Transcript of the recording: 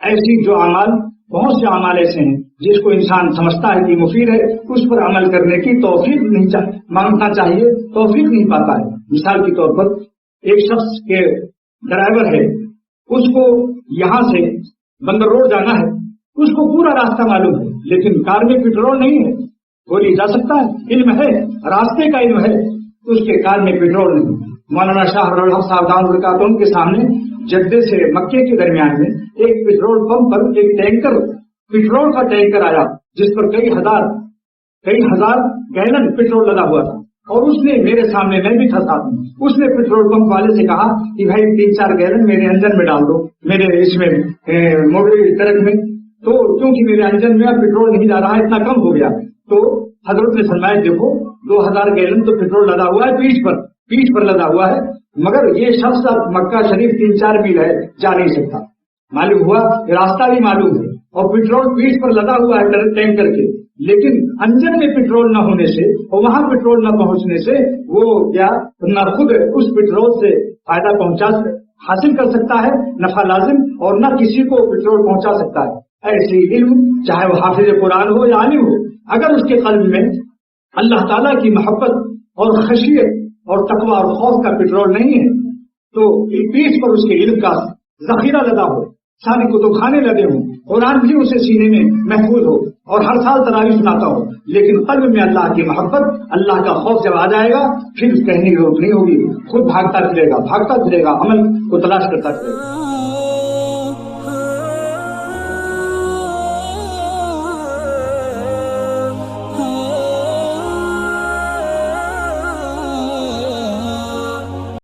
ایسی جو اعمال، بہت سے اعمال ایسے ہیں جس کو انسان سمجھتا ہے کہ مفید ہے، اس پر عمل کرنے کی توفیق نہیں مانگنا چاہیے، توفیق نہیں پاتا ہے۔ مثال کے طور پر ایک شخص کے ڈرائیور ہے، اس کو یہاں سے بندر روڈ جانا ہے، اس کو پورا راستہ معلوم ہے، لیکن کار میں پیٹرول نہیں ہے، گولی جا سکتا ہے، علم ہے، راستے کا علم ہے، اس کے کار میں پیٹرول نہیں۔ مولانا شاہ رحمۃ صاحب دامت برکاتہم کے سامنے جدے سے مکے کے درمیان میں ایک پیٹرول پمپ پر ایک ٹینکر، پیٹرول کا ٹینکر آیا جس پر کئی ہزار گیلن پیٹرول لگا ہوا تھا، اور اس نے میرے سامنے، میں بھی تھا ساتھ میں، اس نے پیٹرول پمپ والے سے کہا کہ بھائی 3-4 گیلن میرے انجن میں ڈال دو، میرے اس میں موٹر ٹرک میں، تو کیونکہ میرے انجن میں اب پیٹرول نہیں جا رہا، اتنا کم ہو گیا۔ تو حضرت نے فرمایا دیکھو 2000 گیلن تو پیٹرول لگا ہوا ہے، پیٹھ پر لگا ہوا ہے، مگر یہ شخص اب مکہ شریف 3-4 میل ہے، جا نہیں سکتا۔ معلوم ہوا راستہ بھی معلوم ہے اور پیٹرول پیٹھ پر لگا ہوا ہے ٹینکر کے، لیکن انجن میں پیٹرول نہ ہونے سے اور وہاں پیٹرول نہ پہنچنے سے وہ کیا نہ خود اس پیٹرول سے فائدہ حاصل کر سکتا ہے، نفع لازم، اور نہ کسی کو پیٹرول پہنچا سکتا ہے۔ ایسے علم چاہے وہ حافظ قرآن ہو یا عالم ہو، اگر اس کے قلب میں اللہ تعالیٰ کی محبت اور خشیت اور تقوی اور خوف کا پیٹرول نہیں ہے، تو پیٹھ پر اس کے علم کا ذخیرہ لگا ہو، سارے کتب خانے لگے ہوں، قرآن بھی اسے سینے میں محفوظ ہو اور ہر سال تراویح سناتا ہو، لیکن قلب میں اللہ کی محبت، اللہ کا خوف جب آ جائے گا، پھر کہنے کی ضرورت نہیں ہوگی، خود بھاگتا چلے گا، عمل کو تلاش کرتا چلے گا۔